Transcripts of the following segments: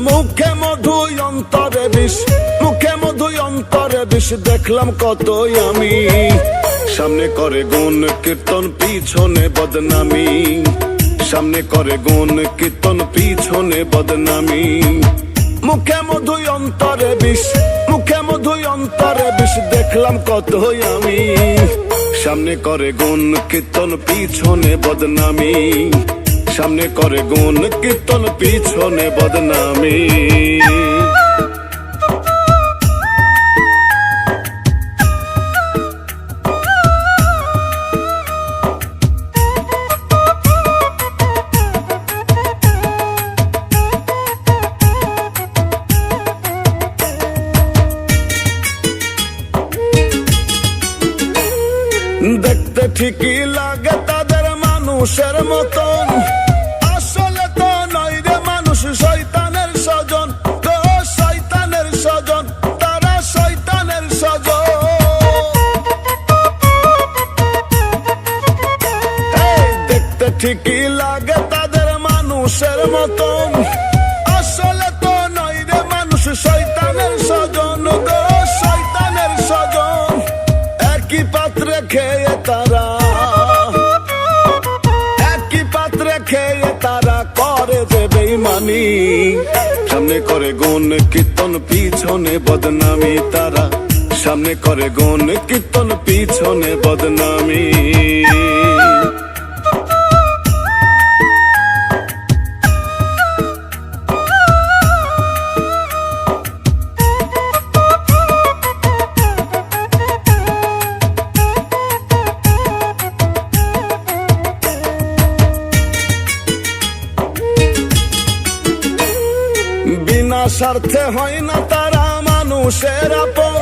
মুখে মধু অন্তরে বিষ, মুখে মধু অন্তরে বিষ, দেখলাম কতই আমি। সামনে করে গুণ কীর্তন পিছনে বদনামি, সামনে করে গুণ কীর্তন পিছনে বদনামি। মুখে মধু অন্তরে বিষ, মুখে মধু অন্তরে বিষ, দেখলাম কতই আমি। সামনে করে গুণ কীর্তন পিছনে বদনামি, সামনে করে গুণ কীর্তন পিছনে বদনামি। দেখতে ঠিকই লাগে তাদের মানুষের মতন, আসলে তো নয় রে মানুষ শয়তানের স্বজন, তো শয়তানের স্বজন, তারা শয়তানের স্বজন। দেখতে ঠিকই লাগে তাদের মানুষের মতন, আসলে তো নয় রে মানুষ শয়তানের স্বজন, তো শয়তানের স্বজন। একই পাত্রে খেয়ে তারা, একই পাত্রে খেয়ে তারা করে যে বেঈমানি। সামনে করে গুণ কীর্তন পিছনে বদনামি, তারা সামনে করে গুণ কীর্তন পিছনে বদনামি। বিনা স্বার্থে হয় না তারা মানুষের আপন,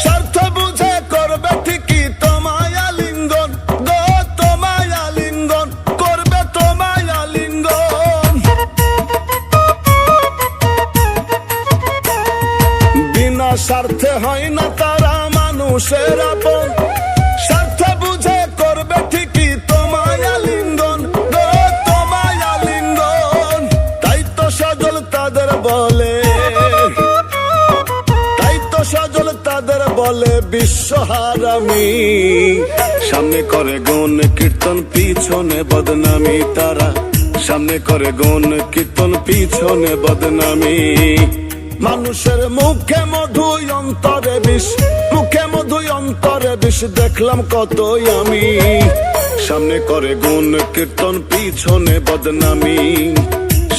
স্বার্থ বুঝে করবে ঠিকই তোমায় আলিঙ্গন, গো তোমায় আলিঙ্গন, করবে তোমায় আলিঙ্গন। বিনা স্বার্থে হয় না তারা মানুষের আপন, স্বার্থ বুঝে করবে ঠিকই তোমায় আলিঙ্গন, গো তোমায় আলিঙ্গন। তাই তো সজল তাদের বলে, তাই তো সজল তাদের বলে বিশ্বহারামি। সামনে করে গুণ কীর্তন পিছনে বদনামি, তারা সামনে করে গুণ কীর্তন পিছনে বদনামি। মানুষের মুখে মধু অন্তরে বিষ, মুখে মধু অন্তরে বিষ, দেখলাম কতই আমি। সামনে করে গুণ কীর্তন পিছনে বদনামি,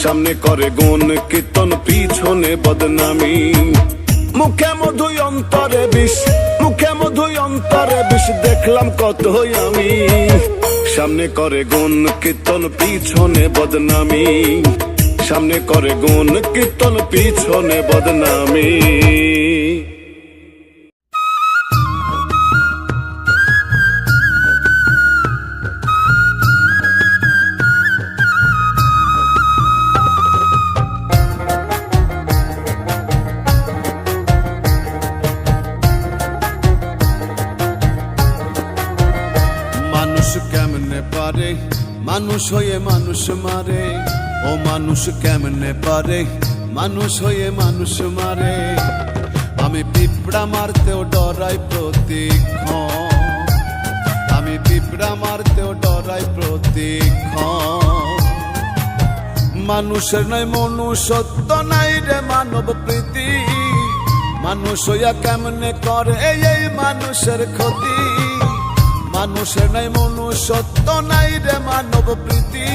সামনে করে গুণ কীর্তন পিছনে বদনামি। মুখে মধু অন্তরে বিষ, মুখে মধু অন্তরে বিষ, দেখলাম কতই আমি। সামনে করে গুণ কীর্তন পিছনে বদনামি, সামনে করে গুণ কীর্তন পিছনে বদনামি। মানুষ কেমনে পারে মানুষ হয়ে মানুষ মারে, ও মানুষ কেমনে পারে মানুষ হয়ে মানুষ মারে। আমি পিঁপড়া মারতেও ডরাই প্রতিক্ষণ, আমি পিঁপড়া মারতেও ডরাই প্রতিক্ষণ। মানুষের নয় মনুষ্যত্ব নাই রে মানব প্রীতি, মানুষ হইয়া কেমনে করে এই মানুষের ক্ষতি। মানুষের নাই মনুষ্যত্ব নাই রে মানব প্রীতি,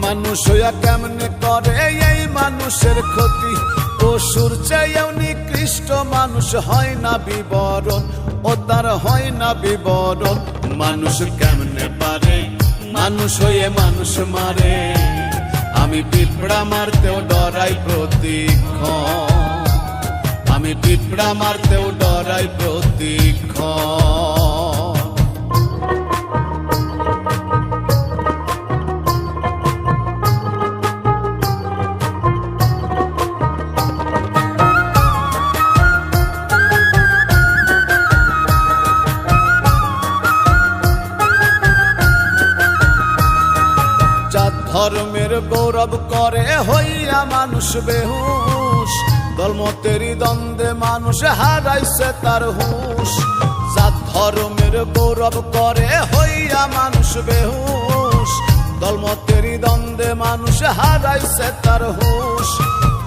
মানুষ হইয়া কেমনে করে এই মানুষের ক্ষতি। পশুর চেয়েও নিকৃষ্ট মানুষ হয় না বিবরণ, ও তার হয় না বিবরণ। মানুষ কেমনে পারে মানুষ হয়ে মানুষ মারে, আমি পিঁপড়া মারতেও ডরাই প্রতিক্ষণ, আমি পিঁপড়া মারতেও ডরাই প্রতিক্ষণ। ধর্মের গৌরব করে হইয়া মানুষ বেহুশ, দলমতেরই দ্বন্দ্বে মানুষ হারাইছে তার হুশ। জাত ধর্মের গৌরব করে হইয়া মানুষ বেহুশ, দলমতেরই দ্বন্দ্বে মানুষ হারাইছে তার হুশ।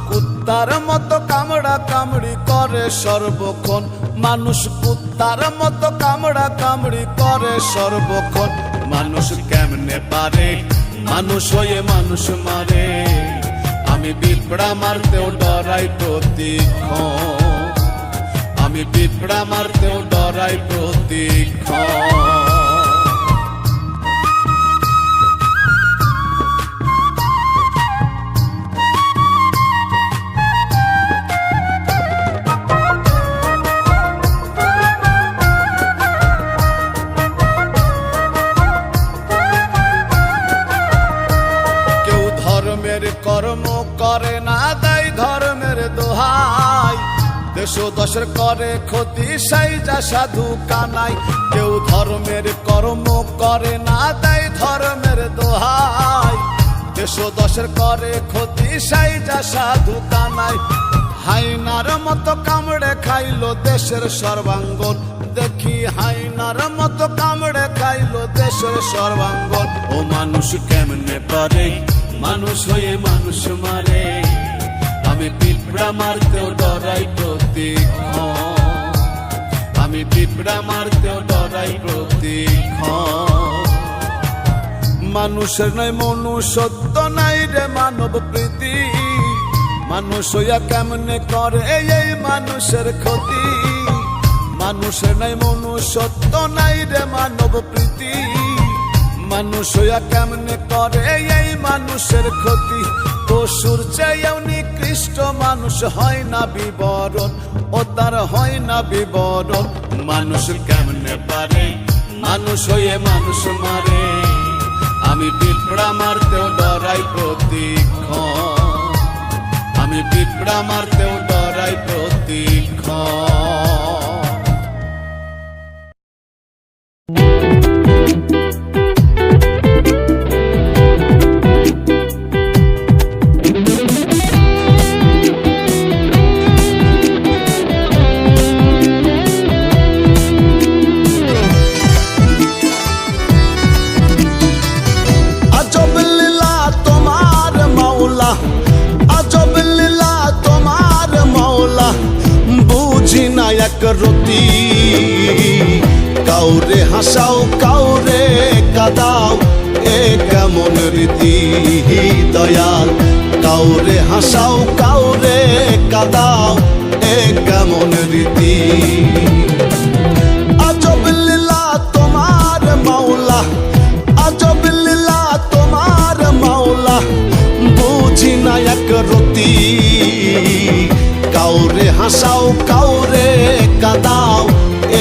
কুত্তার মতো কামড়া কামড়ি করে সর্বক্ষণ মানুষ, কুত্তার মতো কামড়া কামড়ি করে সর্বক্ষণ। মানুষ কেমনে পারে মানুষ হয়ে মানুষ মারে, আমি পিঁপড়া মারতেও ডরাই প্রতিক্ষণ, আমি পিঁপড়া মারতেও ডরাই প্রতিক্ষণ। কর্ম করে না দেয় ধর্মের দোহাই, দেশ দশের করে ক্ষতি সাইজা সাধু কানাই। কেউ ধর্মের কর্ম করে না দেয় ধর্মের দোহাই, দেশ দশের করে ক্ষতি সাইজা সাধু কানাই। হাইনার মতো কামড়ে খাইলো দেশের সর্বাঙ্গন, দেখি হাইনার মতো কামড়ে খাইলো দেশের সর্বাঙ্গন। ও মানুষ কেমনে পারে মানুষ হয়ে মানুষ মারে, আমি পিঁপড়া মারতেও ডরাই প্রতিক্ষণ, আমি পিঁপড়া মারতেও ডরাই প্রতিক্ষণ। মানুষের নয় মনুষ্যত্ব নাই রে মানব প্রীতি, মানুষ হইয়া কেমনে করে এই মানুষের ক্ষতি। মানুষের নাই মনুষ্যত্ব নাই রে মানব প্রীতি, মানুষ হইয়া কেমনে করে এই মানুষের ক্ষতি। পশুর চেয়েও নিকৃষ্ট মানুষ হয় না বিবরণ, ও তার হয় না বিবরণ। মানুষ কেমনে পারে মানুষ হয়ে মানুষ মারে, আমি পিঁপড়া মারতেও ডরাই প্রতিক্ষণ, আমি পিঁপড়া মারতেও ডরাই প্রতিক্ষণ। রতি কাউরে হাসাও কাউরে কাদাও, এ কেমন রীতি দয়াল। কাউরে হাসাও কাউরে কাদাও, এ কেমন রীতি। আজব লীলা তোমার মাওলা, আজব লীলা তোমার মাওলা, বুঝি না এক রতি। কাউরে হাসাও কাউরে কাদাও,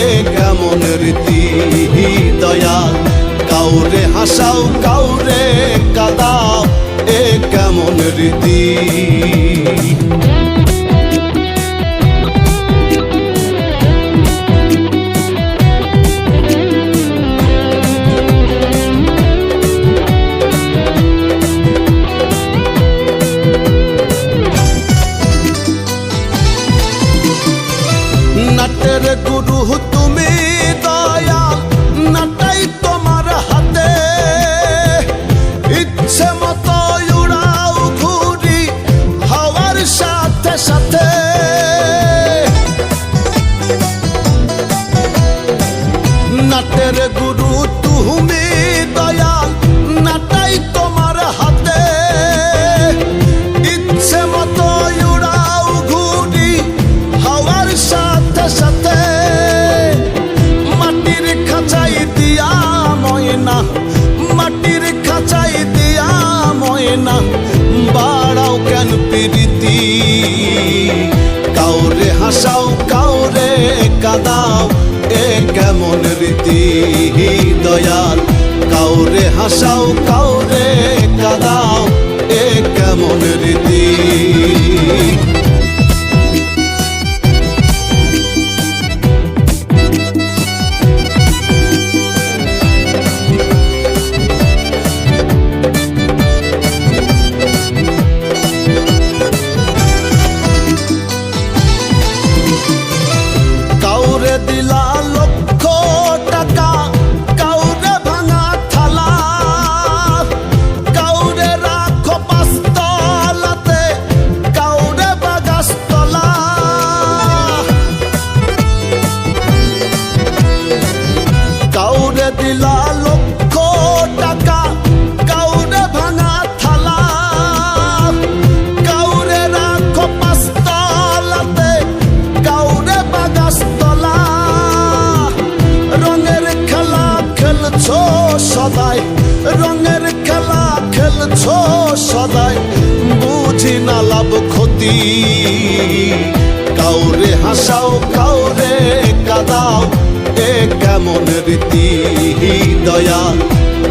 এ কেমন রীতি দয়াল। কাউরে হাসাও কাউরে কাদাও, এ কেমন রীতি। নাটের গুরু তুমি দয়াল, নাটাই তোমার হাতে, ইচ্ছে মতো উড়াও ঘুরি হাওয়ার সাথে সাথে। নাটের গুরু তুমি দয়াল, নাটাই তোমার হাতে, ইচ্ছে মতো উড়াও ঘুরি হাওয়ার সাথে সাথে। মাটির খাঁচাই দিয়া ময়না, মাটির খাঁচাই দিয়া ময়না, বাড়াও কেন প্রীতি। কাউরে হাসাও কাউরে কাদাও, এ কেমন রীতি দয়াল। কাউরে হাসাও কাউরে কাদাও, এ কেমন রীতি। সদাই, রঙের খেলা খেলছো সদাই, বুঝি না লাভ ক্ষতি। কাউরে হাসাও কাউরে কাদাও, এ কেমন রীতি দয়াল।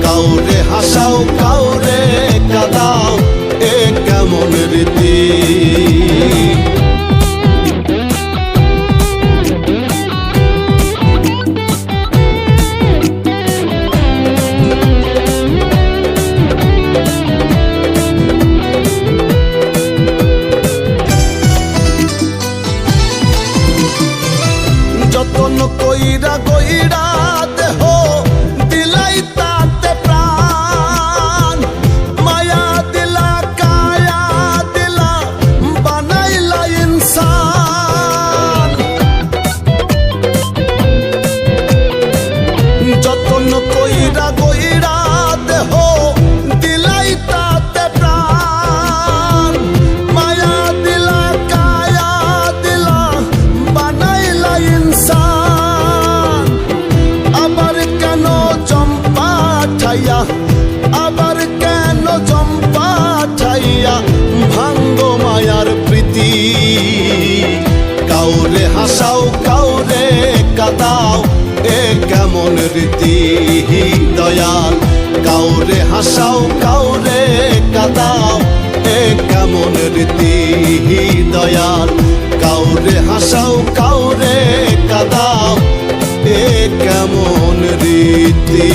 কাউরে হাসাও কাউরে কাদাও, এ কেমন রীতি। যতন কইরা কইরা দেহ দিলাই তাতে প্রাণ, মায়া দিলা কায়া দিলা বানাইলা ইনসান। যতন কইরা কইরা দেহ দিলাই তাতে প্রাণ, মায়া দিলা কায়া দিলা বানাইলা ইনসান। আবার কেন চম্পা ঠাইয়া, আবার কেন চম্পা ঠাইয়া ভাঙ্গো মায়ার প্রীতি। কাউরে হাসাও কাউরে কাদাও, এ কেমন রীতি দয়াল। কাউরে হাসাও কাউরে কাদাও, এ কেমন রীতি দয়াল। কাউরে হাসাও কাউরে কাদাও, এ কেমন রীতি।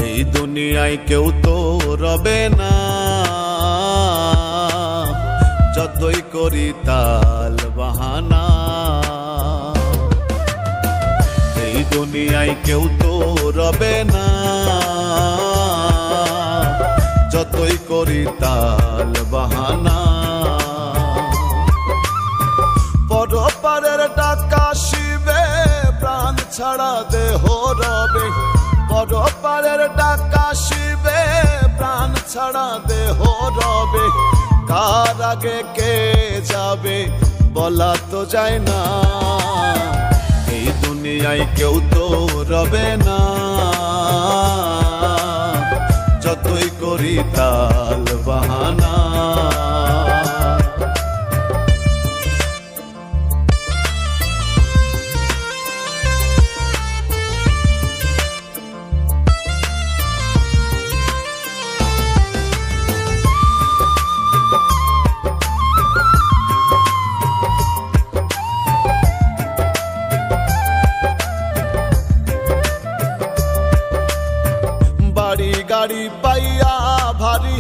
এই দুনিয়ায় কেউ তো রবে না, যতই করি তাল বাহানা। এই দুনিয়ায় কেউ তো রবে না, যতই করি তাল বাহানা। পরপারের টাকা শিবে, প্রাণ ছাড়া দেহ রবে। পরপারের টাকা শিবে, প্রাণ ছাড়া দেহ রবে। কার আগে কে যাবে বলা তো যায় না। এই দুনিয়ায় কেউ তো রবে না, যতই করি তাল বাহানা। বাড়ি গাড়ি পাইয়া ভারী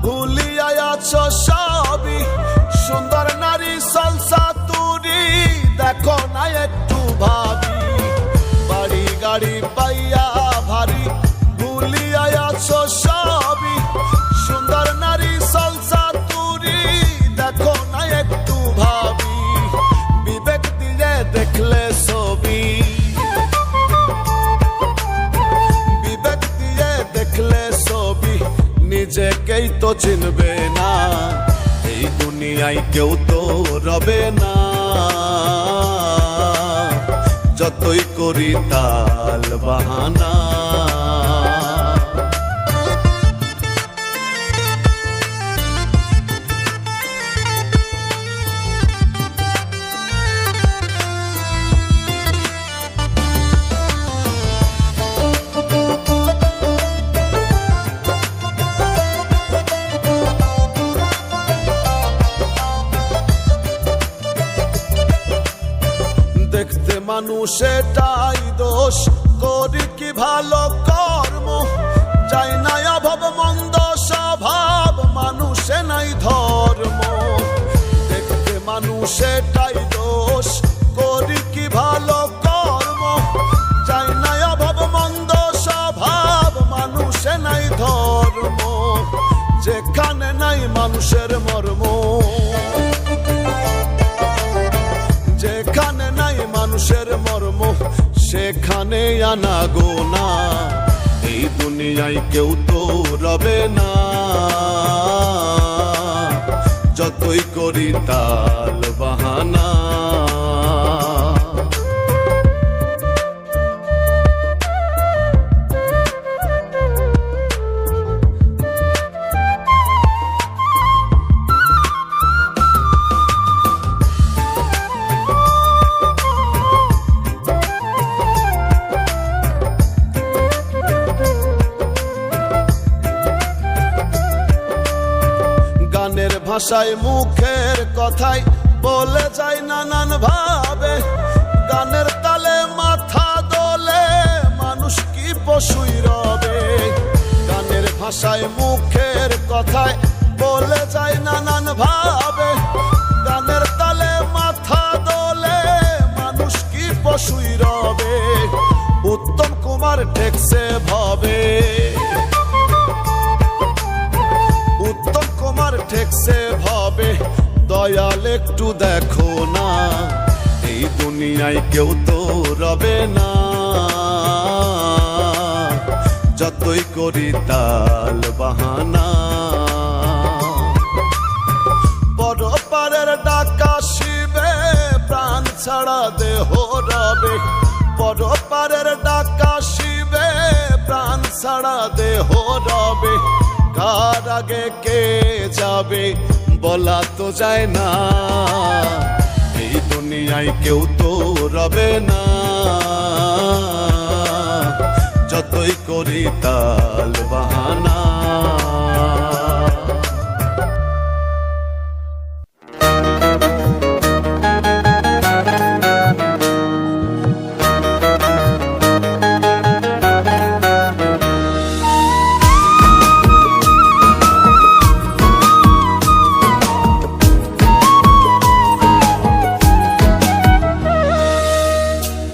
ভুলিয়া আছো সবই। সুন্দর নারী সলসা তুরি দেখো না একটু ভাবি। বাড়ি গাড়ি পাইয়া ভারী ভুলিয়া আছো সবই। সুন্দর নারী সলসা তুরি দেখো না একটু ভাবি। বিবেক দিয়ে দেখলে ছবি, দেখলে ছবি নিজেকেই তো চিনবে না। এই দুনিয়ায় কেউ তো রবে না, যতই করি তাল বাহানা। দেখতে মানুষ এটাই দোষ, করি কি ভালো কর্ম। চাই না অভাব মন্দ স্বভাব, মানুষে নাই ধর্ম। দেখতে মানুষ এটাই দোষ, করি কি ভালো কর্ম। চাই না অভাব মন্দ স্বভাব, মানুষে নাই ধর্ম। যেখানে নাই মানুষের মর্ম, যেখানে নাই মানুষের মর্ম, সেখানে আনা গোনা। এই দুনিয়ায় কেউ তো রবে না, যতই করি তাল বাহানা। গানের ভাষায় মুখের কথায় বলে যায় নানান ভাবে, গানের তালে মাথা দোলে মানুষ কি পশুই রবে। গানের ভাষায় মুখের কথায় বলে যায় নানান ভাবে, গানের তালে মাথা দোলে মানুষ কি পশুই রবে। উত্তম কুমার ঠেকছে ভাবে, উত্তম কুমার ঠেকছে ভাবে, দয়াল একটু দেখো না। এই দুনিয়ায় কেউ তো রবে না, যতই করি তাল বাহানা। বড় পারের ডাকা শিবে, প্রাণ ছাড়া দেহ রবে। বড় পারের ডাকা শিবে, প্রাণ ছাড়া দেহ রবে। কার আগে কে যাবে বলা তো যায় না, এই দুনিয়ায় কেউ তো রবে না, যতই করি তাল বাহানা।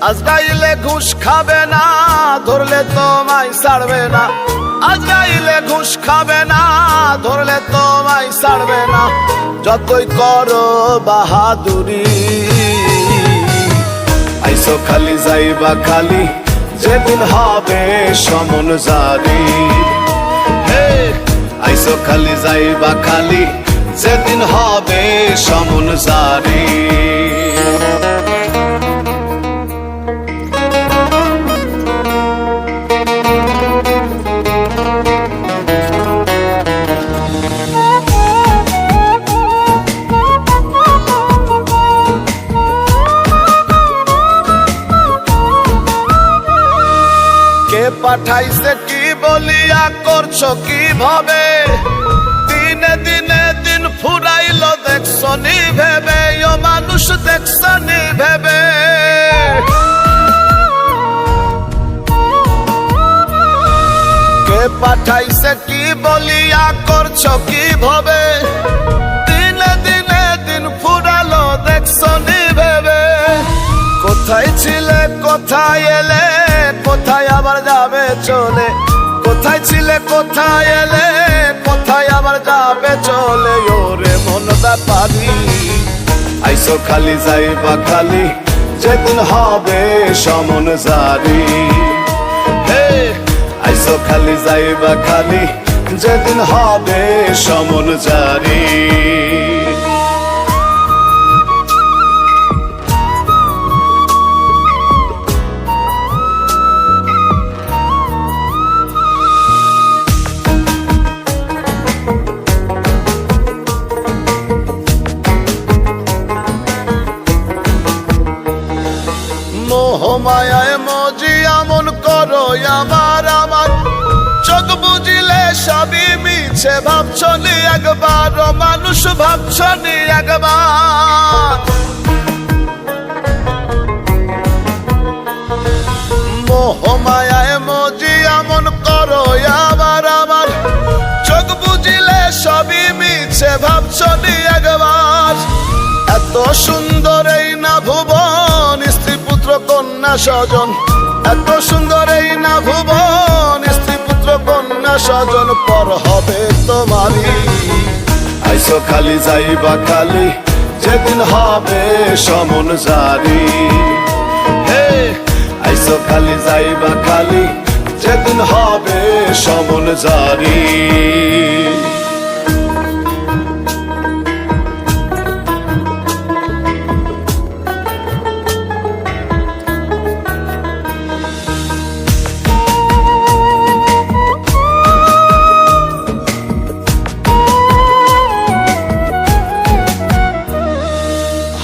আজরাইলে ঘুষ খাবে না, ধরলে তোমায় ছাড়বে না। আজরাইলে ঘুষ খাবে না, ধরলে তোমায় ছাড়বে না। যতই করো বাহাদুরি, আইসো খালি যাইবা খালি, যেদিন হবে সমন জারি। হে আইসো খালি যাইবা খালি, যেদিন হবে সমন জারি। পাঠাইছে কি বলিয়া করছো কিভাবে, দিনে দিনে দিন ফুরাইলো দেখছনি ভেবে, ও মানুষ দেখছনি ভেবে। কে পাঠাইছে কি বলিয়া করছো কিভাবে, দিনে দিনে দিন ফুরালো দেখছনি ভেবে। কোথায় ছিলে কোথায় এলে, কোথায় আবার যাবে চলে। কোথায় ছিলে কোথায় এলে, কোথায় আবার যাবে চলে। ওরে মন ব্যাপারি, আইসো খালি যাইবা খালি, যেদিন হবে সমন জারি। হে আইসো খালি যাইবা খালি, যেদিন হবে সমন জারি। মোহমায়ায় মজি আমন করো আমার আমার, চোখ বুঝিলে সবই মিছে ভাবছনি একবার, মানুষ ভাবছনি একবার। মোহমায়ায় মজি আমন করো আমার আমার, চোখ বুঝিলে সবই মিছে ভাবছনি একবার। এত সুন্দর এই না ভুবন, স্ত্রী পুত্র কন্যা স্বজন। এত সুন্দর এই না ভুবন, স্ত্রী পুত্র কন্যা স্বজন পর হবে তোমারই। আইসো খালি যাইবা খালি যেদিন হবে সমন জারি। হে আইসো খালি যাইবা খালি যেদিন হবে সমন জারি।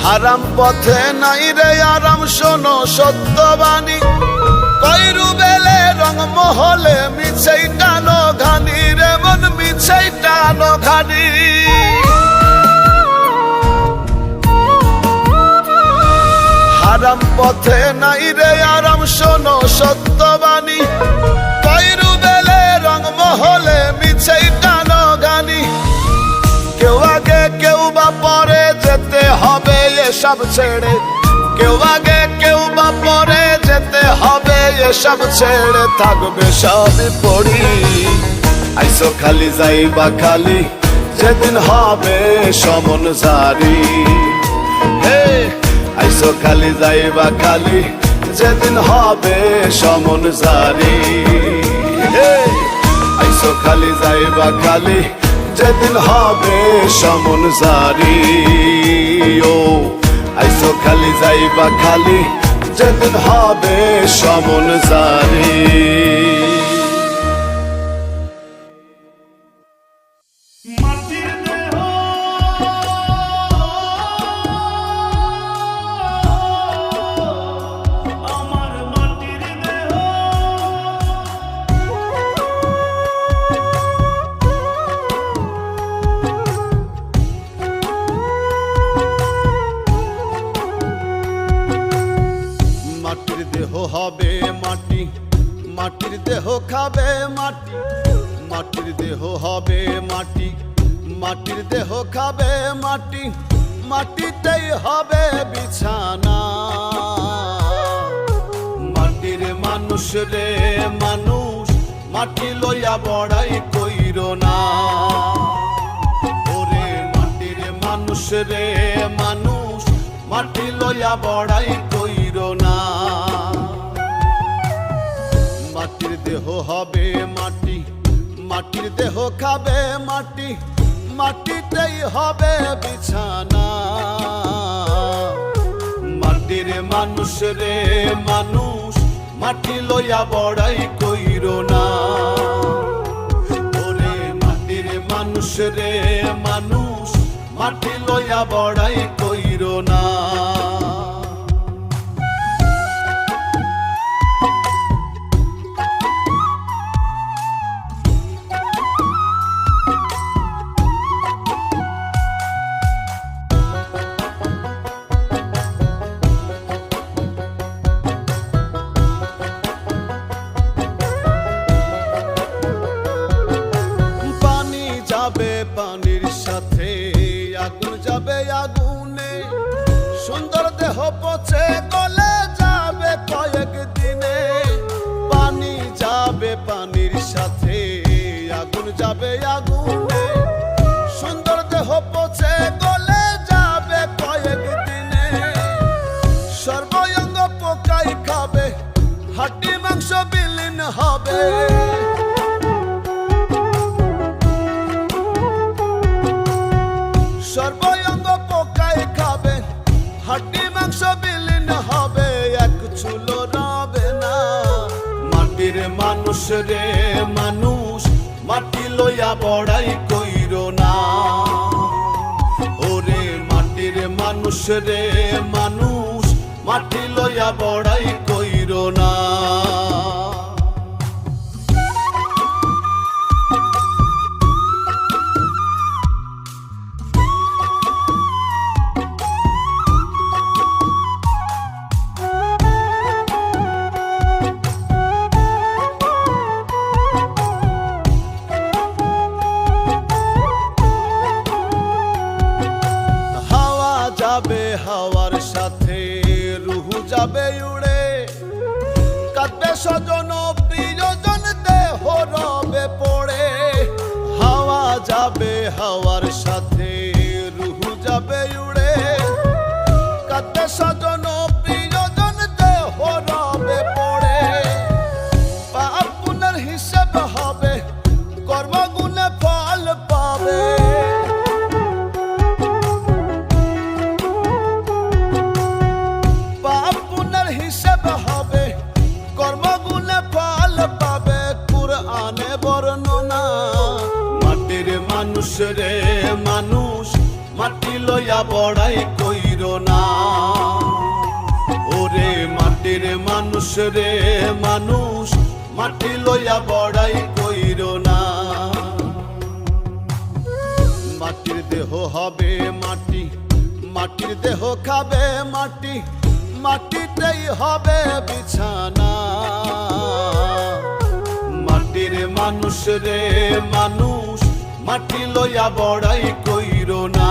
হারাম পথে নাই রে আরাম, শোনো সত্যবাণী। কইরু বেলে রং মহলে মিছেই টানো ঘানি রে মন, মিছেই টানো ঘানি। হারাম পথে নাই রে আরাম, শোনো সত্যবাণী। কইরু বেলে রং মহলে মিছেই টানো ঘানি। কেউ আগে কেউ বা পরে যেতে হবে এসব ছেড়ে, কেউ আগে কেউ বা পরে যেতে হবে এসব ছেড়ে, থাকবে সবই পড়ি। আইসো খালি যাইবা খালি যেদিন হবে সমন জারি। হে আইসো খালি যাইবা খালি যেদিন হবে সমন জারি। হে আইসো খালি যাইবা খালি যেদিন হবে সমন জারি। ও আইসো খালি যাইবা খালি যেদিন হবে সমন জারি। মাটির দেহ হবে মাটি, মাটির দেহ খাবে মাটি। মাটির দেহ হবে মাটি, মাটির দেহ খাবে মাটি। মাটিতেই হবে বিছানা। মাটির মানুষ রে মানুষ, মাটি লইয়া বড়াই কইরো না। ওরে মাটির মানুষ রে মানুষ, মাটি লইয়া বড়াই কইরো না। মাটির দেহ হবে মাটি, মাটির দেহ খাবে মাটি। মাটিতেই হবে বিছানা। মাটির মানুষ রে মানুষ, মাটি লইয়া বড়াই কইরো না। ওরে মাটির মানুষ রে মানুষ, মাটি লইয়া বড়াই কইরো না। পানি যাবে পানির সাথে, আগুন যাবে আগুনে। সুন্দর দেহ পচে গলে যাবে কয়েক দিনে। পানি যাবে পানির সাথে, আগুন যাবে আগুনে। সুন্দর দেহ পচে গলে যাবে কয়েক দিনে। সর্বঙ্গ পোকাই খাবে, হাড্ডি মাংস বিলীন হবে। সর্বঙ্গ পোকাই খাবে, হাড্ডি মাংস বিলীন হবে, এক চুলো রবে না। মাটির মানুষ রে মানুষ, মাটি লইয়া বড়াই কইরো না। ওরে মাটির মানুষ রে মানুষ, মাটি লইয়া বড়াই কইরো না। হাওয়া যাবে হাওয়ার সাথে, রুহু যাবে উড়ে। হাওয়ার সাথে রুহু যাবে উড়ে, কাঁদবে স্বজন প্রিয়জন দেহ রবে পড়ে। পাপ পুণ্যের হিসেব হবে, কর্মগুণে ফল পাবে। পাপ পুণ্যের হিসেব হবে, কর্মগুণে ফল পাবে। কুরআনে বর্ণনা, মাটির মানুষ রে মানুষ, মাটি লইয়া বড়াই কইরো না। ওরে মাটির মানুষ রে মানুষ, মাটি লইয়া বড়াই কইরো না। মাটির দেহ হবে মাটি, মাটির দেহ খাবে মাটি, মাটিতেই হবে বিছানা। মাটির মানুষ রে মানুষ, মাটি লইয়া বড়াই কইরো না।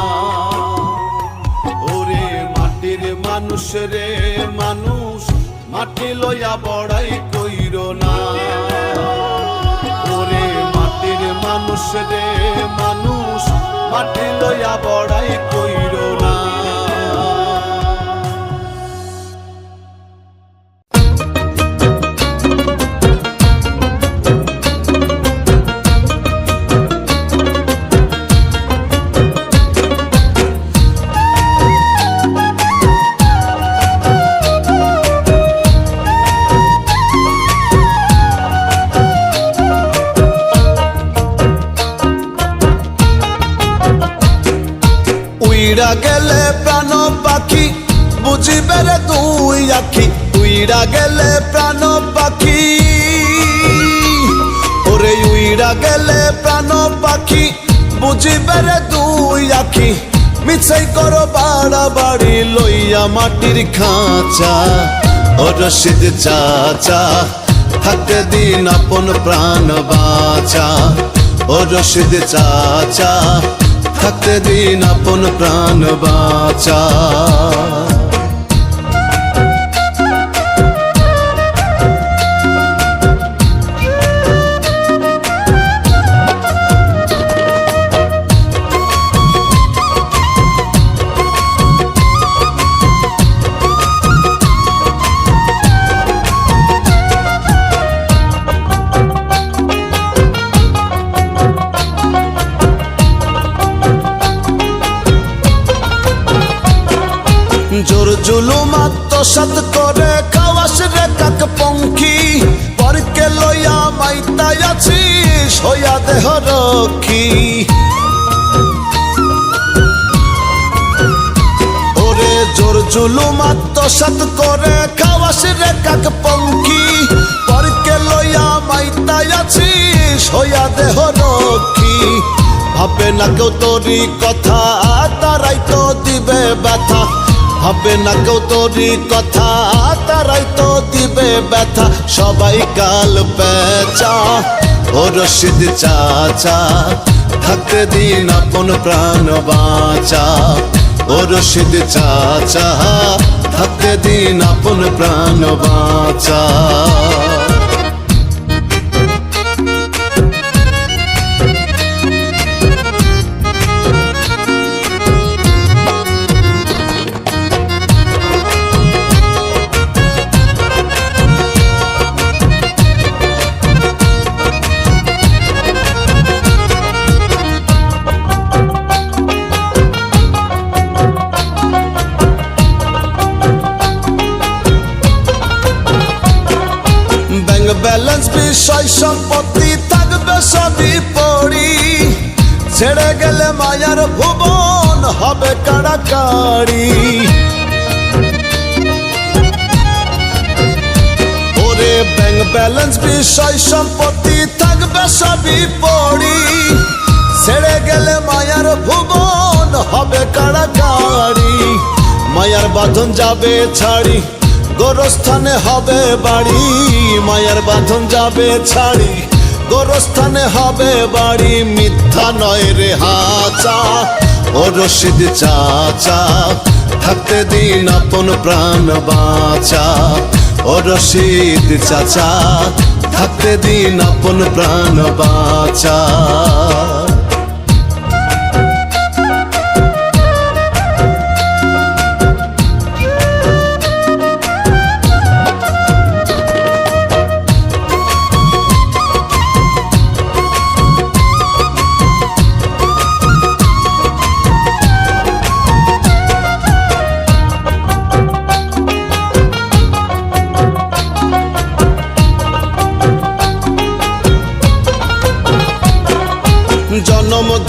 ওরে মাটির মানুষ রে মানুষ, মাটি লইয়া বড়াই কইরো না। ওরে মাটির মানুষ রে মানুষ, মাটি লইয়া বড়াই কইরো না। উইড়া গেলে প্রাণ পাখি, বুঝিবে রে দুই আখি। উইড়া গেলে প্রাণ পাখি, ওরে উইড়া গেলে প্রাণ পাখি, বুঝিবে রে দুই আখি। মিছাই করো বাড়াবাড়ি লইয়া মাটির খাঁচা। ও রশিদ চাচা, থাকতে দিন আপন প্রাণ বাঁচা। ও রশিদ চাচা, থাকতে দিন আপন প্রাণ বাঁচা। জোর জুলুম আত্মসাৎ করে খাওয়াস রে কাক পঙ্খী। পরকে লইয়া মাইতাই আছিস হইয়া দেহ রক্ষী। ওরে জোর জুলুম আত্মসাৎ করে খাওয়াস রে কাক পঙ্খী। পরকে লইয়া মাইতাই আছিস হইয়া দেহ রক্ষী। ভাবে না কেউ তোরই কথা, তারাই তো দিবে ব্যথা। ভাবে না কেউ তোরই কথা, তারাই তো দিবে ব্যথা। সবাই কাল পেঁচা। ও রশিদ চাচা, থাকতে দিন আপন প্রাণ বাঁচা। ও রশিদ চাচা, থাকতে দিন আপন প্রাণ বাঁচা। ব্যালেন্স বিষয় সম্পত্তি থাকবে সবই পড়ি। ছেড়ে গেলে মায়ার ভুবন হবে কাড়াকাড়ি। ওরে ব্যাংক ব্যালেন্স বিষয় সম্পত্তি থাকবে সবই পড়ি। ছেড়ে গেলে মায়ার ভুবন হবে কাড়াকাড়ি। মায়ার বাঁধন যাবে ছাড়ি, গোরস্থানে হবে বাড়ি। মায়ার বাঁধন যাবে ছাড়ি, গোরস্থানে হবে বাড়ি। মিথ্যা নয় রে হাচা। ও রশিদ চাচা, থাকতে দিন আপন প্রাণ বাঁচা। ও রশিদ চাচা, থাকতে দিন আপন প্রাণ বাঁচা।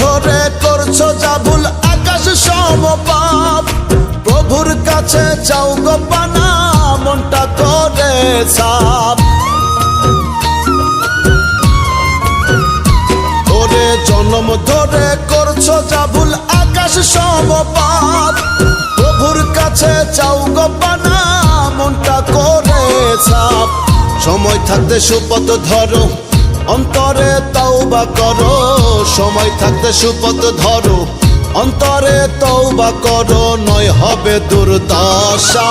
ধরে করছো যা ভুল আকাশ সম পাপ, প্রভুর কাছে চাও গো পানা মনটা করে সাপ। ওরে জন্ম ধরে করছো যা ভুল আকাশ সম পাপ, প্রভুর কাছে চাও গো পানা মনটা করে সাপ। সময় থাকতে সুপথ ধরো অন্তরে তওবা করো, সময় থাকতে সুপথ ধরো অন্তরে তওবা করো, নয় হবে দুর্দশা।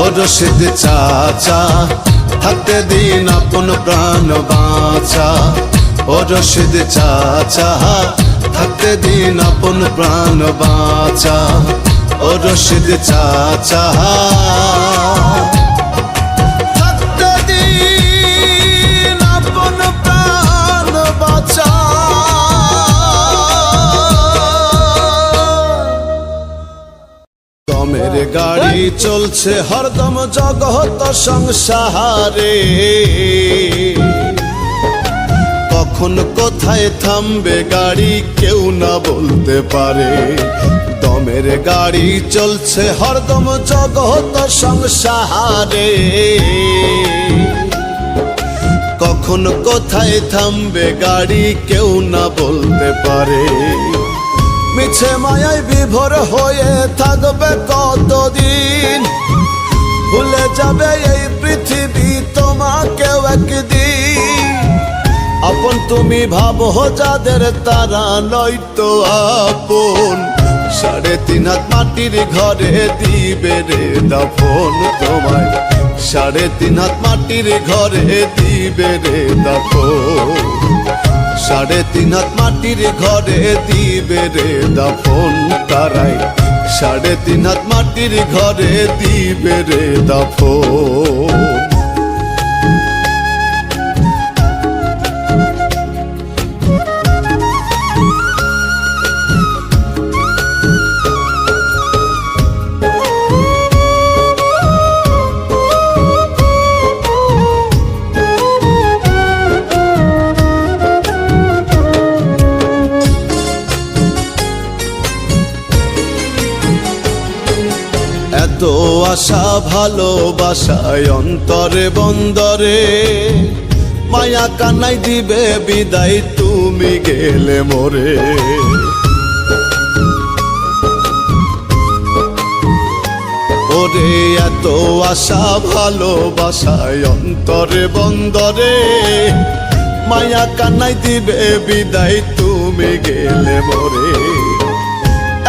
ও রশিদ চাচা থাকতে দিন আপন প্রাণ বাঁচা, ও রশিদ চাচা থাকতে দিন আপন প্রাণ বাঁচা, ও রশিদ চাচা থাকতে দিন আপন প্রাণ বাঁচা। দমের গাড়ি চলছে হরদম জগৎ সংসারে, কখন কোথায় থামবে গাড়ি কেউ না বলতে পারে। দমের গাড়ি চলছে হরদম জগৎ সংসারে, কখন কোথায় থামবে গাড়ি কেউ না বলতে পারে। মিছে মায়ায় বিভোর হয়ে থাকবে কতদিন, ভুলে যাবে এই পৃথিবী তোমাকেও একদিন। আপন তুমি ভাবো যাদের তারা নয়তো আপন, 3.5 হাত মাটির ঘরে দিবে রে দাফন তোমায়, 3.5 হাত মাটির ঘরে দিবে রে দাফন, 3.5 হাত মাটির ঘরে দিবে রে দাফন তারাই, 3.5 হাত মাটির ঘরে দিবে রে দাফন। এত আশা ভালোবাসায় অন্তরে বন্দরে, মায়া কান্নাই দিবে বিদায় তুমি গেলে মোরে। ওরে এত আশা ভালোবাসায় অন্তরে বন্দরে, মায়া কান্নাই দিবে বিদায় তুমি গেলে মোরে।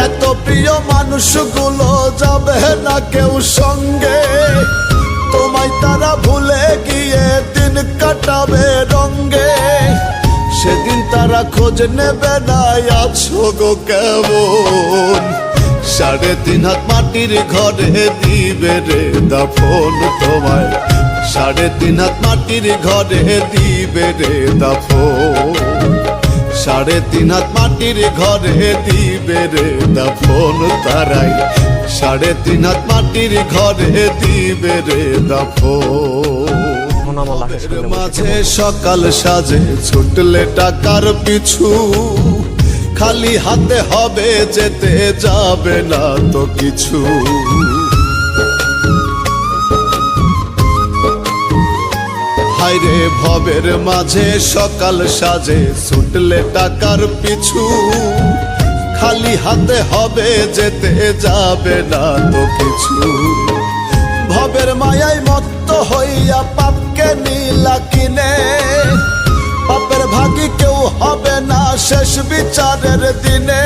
এত প্রিয় মানুষগুলো যাবে না কেউ সঙ্গে, তোমায় তারা ভুলে গিয়ে দিন কাটাবে রঙ্গে। সেদিন তারা খোঁজ নেবে না আছো গো কেমন, 3.5 হাত মাটির ঘরে দিবে রে দাফন তোমায়, 3.5 হাত মাটির ঘরে দিবে রে দাফন, 3.5 হাত মাটির ঘরে দিবে রে দাফন তারাই, 3.5 হাত মাটির ঘরে দিবে রে দাফন। মাঝে সকাল সাজে ছুটলে টাকার পিছু, খালি হাতে হবে যেতে যাবে না তো কিছু। হায়রে ভবের মাঝে সকাল সাজে ছুটলে টাকার পিছু, খালি হাতে হবে যেতে যাবে না তো কিছু। ভবের মায়ায় মত্ত হইয়া পাপকে নীলা কিনে, পাপের ভাগী কেউ হবে না শেষ বিচারের দিনে।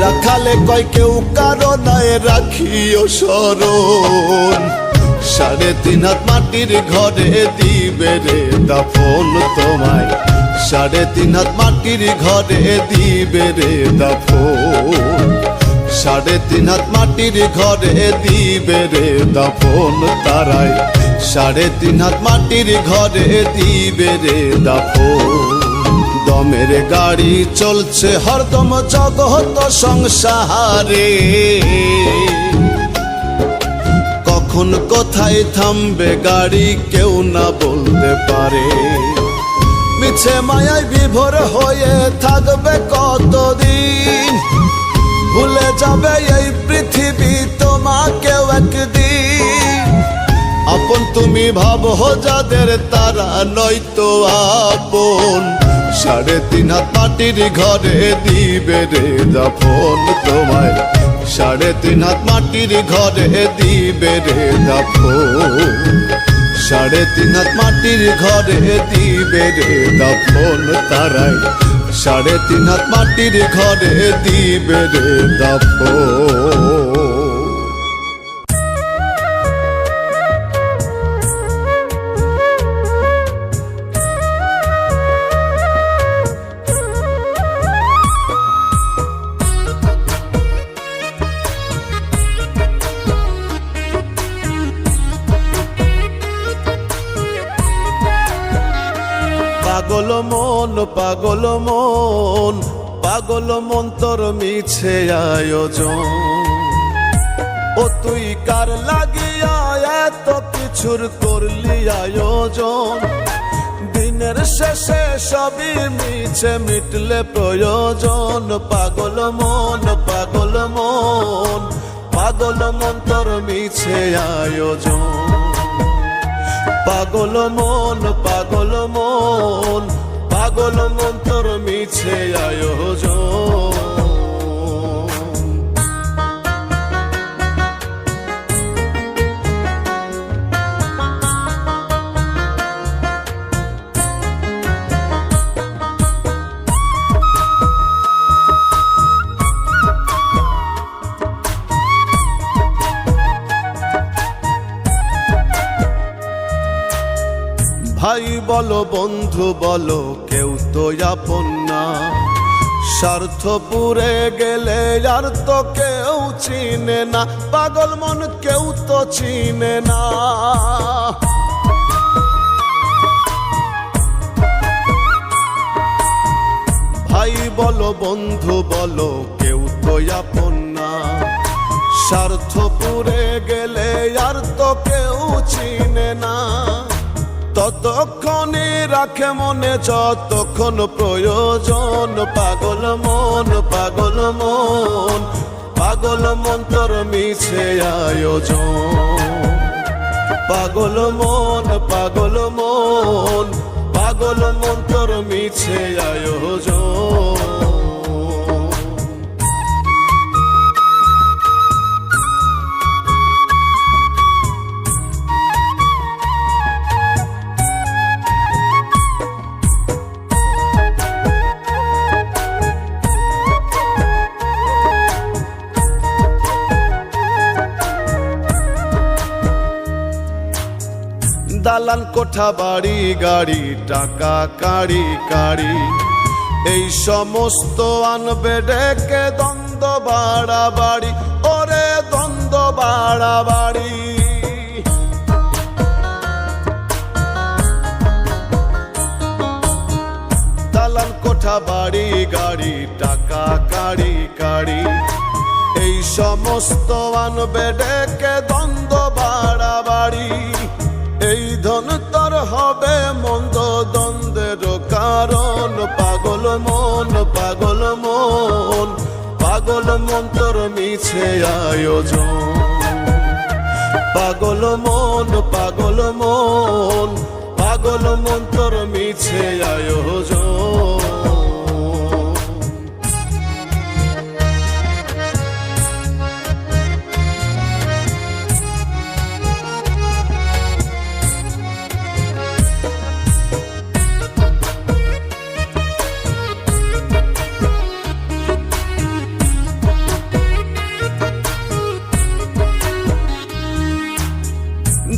রাখালে কয় কেউ কারো নয় রাখিও স্মরণ, 3.5 হাত মাটির ঘরে দিবে রে দাফন তোমায়, 3.5 হাত মাটির ঘরে দিবে রে দাফন, 3.5 হাত মাটির ঘরে দিবে রে দাফন তারাই, 3.5 হাত মাটির ঘরে দিবে রে দাফন। দমের গাড়ি চলছে হরদম জগৎ সংসারে, কখন কোথায় থামবে গাড়ি কেউ না বলতে পারে। মিছে মায়ায় বিভোর হয়ে থাকবে কতদিন, ভুলে যাবে এই পৃথিবী তোমাকেও একদিন। আপন তুমি ভাবো যাদের তারা নয়তো আপন, 3.5 হাত মাটির ঘরে দিবে রে দাফন তোমায়, 3.5 হাত মাটির ঘরে দিবে রে দাফন, 3.5 হাত মাটির ঘরে দিবে রে দাফন তারাই, 3.5 হাত মাটির ঘরে দিবে রে দাফন। পাগল মন পাগল মন পাগল মন তোর মিছে আয়োজন, ও তুই কার লাগিয়া এত কিছুর করলি আয়োজন, দিনের শেষে সবই মিছে মিটলে প্রয়োজন। পাগল মন পাগল মন পাগল মন তোর মিছে আয়োজন, পাগল মন পাগল মন পাগল মন তোর মিছে আয়োজন। ভাই বলো বন্ধু বলো কেউ তো আপন না, স্বার্থ পুরে গেলে আর তো কেউ চিনে না, পাগল মন কেউ তো চিনে না। ভাই বলো বন্ধু বলো কেউ তো আপন না, স্বার্থ পুরে গেলে আর তো কেউ চিনে না। ততক্ষণে রাখে মনে যতক্ষণ প্রয়োজন, পাগল মন পাগল মন পাগল মন তোর মিছে আয়োজন, পাগল মন পাগল মন পাগল মন তোর মিছে আয়োজন। দালান কোঠা বাড়ি গাড়ি টাকা কাড়ি কাড়ি, এই সমস্ত আনবে ডেকে দ্বন্দ্ব বাড়াবাড়ি, ওরে দ্বন্দ্ব বাড়াবাড়ি। দালান কোঠা বাড়ি গাড়ি টাকা কাড়ি কাড়ি, এই সমস্ত আনবে ডেকে দ্বন্দ্ব বাড়াবাড়ি। এই ধন তোর হবে মন্দ দ্বন্দ্বের কারণ, পাগল মন পাগল মন পাগল মন তোর মিছে আয়োজন, পাগল মন পাগল মন পাগল মন তোর মিছে আয়োজন।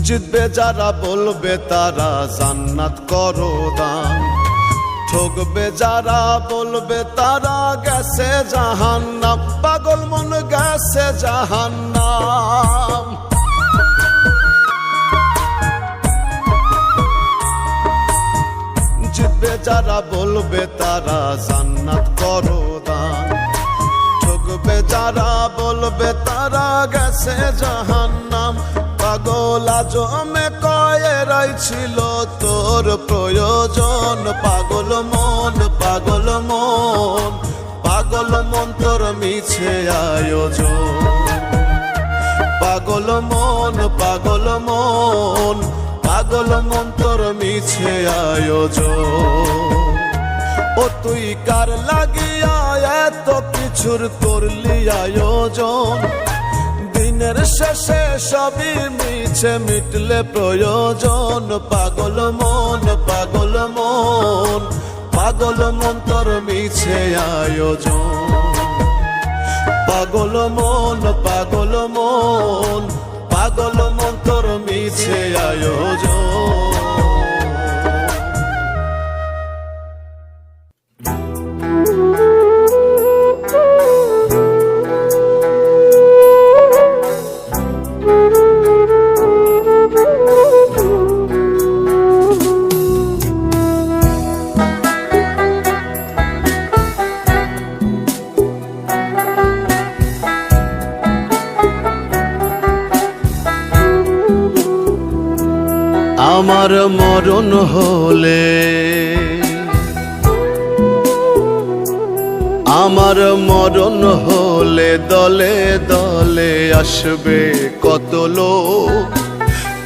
জিতবে যারা বলবে তারা জান্নাত করো দান, ঠকবে যারা বলবে তারা গেছে জাহান্নাম, পাগল মন গেছে জাহান্নাম। জিতবে যারা বলবে তারা জান্নাত করো দান, ঠকবে যারা বলবে তারা গেছে জাহান্নাম, পাগল লাজমে কয়েরাই ছিল তোর প্রয়োজন। পাগল মন পাগল মন পাগল মন তোর মিছে আয়োজন। পাগল মন পাগল মন পাগল মন তোর মিছে আয়োজন। ও তুই কার লাগিয়া এত কিছুর করলি আয়োজন। দিনের শেষে সবই মিছে মিটলে প্রয়োজন। পাগল মন পাগল মন পাগল মন তোর মিছে আয়োজন। পাগল মন পাগল মন পাগল মন তোর মিছে আয়োজন। আমার মরণ হলে আমার মরণ হলে দলে দলে আসবে কত লোক।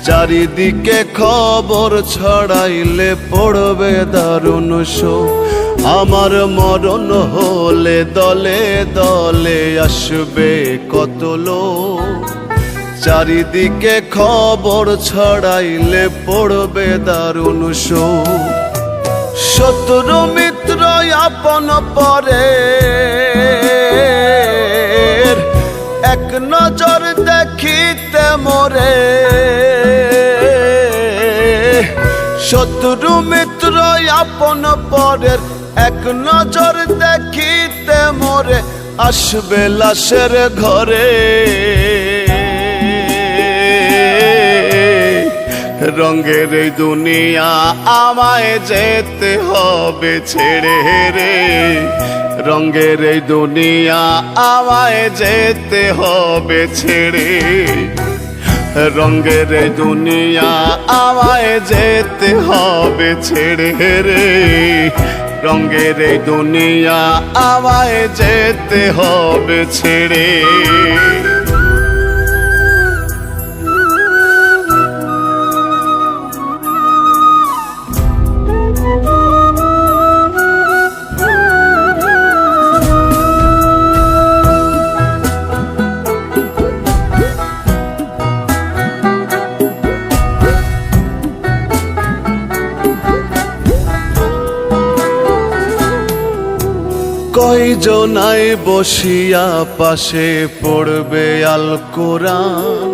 চারিদিকে খবর ছড়াইলে পড়বে দারুণ শোক। আমার মরণ হলে দলে দলে আসবে কত লোক। চারিদিকে খবর ছড়াইলে পড়বে দারুণ শোক। শত্রু মিত্র আপন পরে এক নজর দেখিতে মোরে। শত্রু মিত্র আপন পরের এক নজর দেখিতে মোরে। আসবে লাশের ঘরে রঙের এই দুনিয়া আমায় যেতে হবে ছেড়ে রে। রঙের এই দুনিয়া আমায় যেতে হবে ছেড়ে। রঙের এই দুনিয়া আমায় যেতে হবে ছেড়ে রে। রঙের এই দুনিয়া আমায় যেতে হবে ছেড়ে। কয়জনাই বসিয়া পাশে পড়বে আল কোরআন।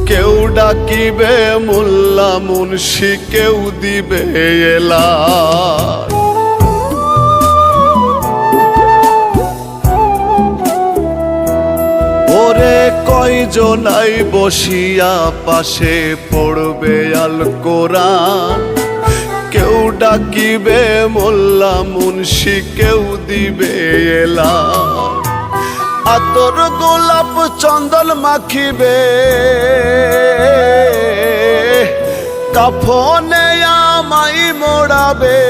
কেউ ডাকিবে মোল্লা মুন্সি কেউ দিবে এলান। ওরে কয়জনাই বসিয়া পাশে পড়বে আল কোরআন। কেউ ডাকিবে মোল্লা মুন্সি কেউ দিবে এলান। আতর গোলাপ চন্দন মাখিবে কাফনে আমায় মোড়াবে।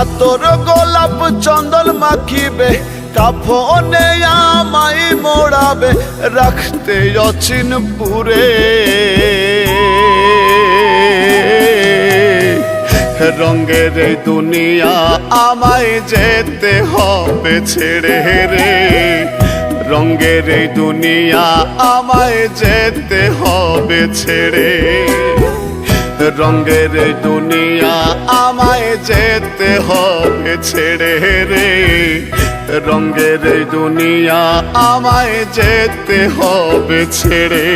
আতর গোলাপ চন্দন মাখিবে কাফনে আমায় মোড়াবে। রাখতে অচিনপুরে রঙের এই দুনিয়া আমায় যেতে হবে ছেড়ে রে। রঙের এই দুনিয়া আমায় যেতে হবে ছেড়ে। রঙের এই দুনিয়া আমায় যেতে হবে ছেড়ে রে। রঙের এই দুনিয়া আমায় যেতে হবে ছেড়ে।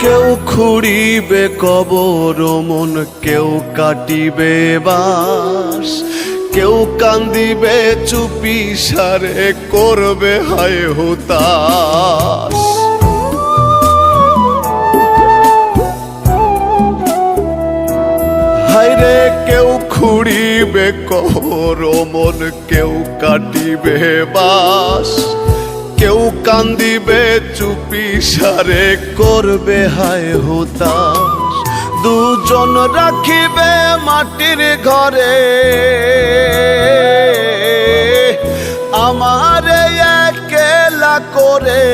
কেউ খুঁড়িবে কবর মন, কেউ কাটিবে বাস, কেউ কান্দিবে চুপি সারে করবে হায় হুতাশ। হায়রে কেউ খুঁড়িবে কবর মন, কেউ কাটিবে বাস, কেউ কান্দিবে চুপি সারে করবে হায় হুতাশ। দুজন রাখিবে মাটির ঘরে আমারে একলা করে,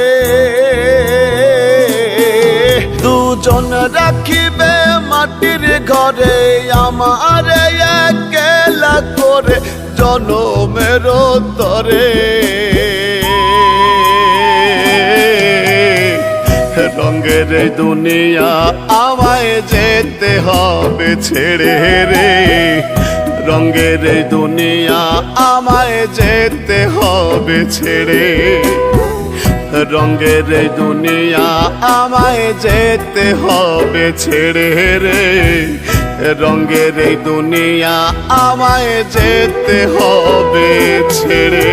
দুজন রাখিবে মাটির ঘরে আমারে একলা করে জনমের তরে। রঙের এই দুনিয়া আমায় যেতে হবে ছেড়ে রে, রঙের এই দুনিয়া আমায় যেতে হবে ছেড়ে, রঙের এই দুনিয়া আমায় যেতে হবে ছেড়ে রে, রঙের এই দুনিয়া আমায় যেতে হবে ছেড়ে।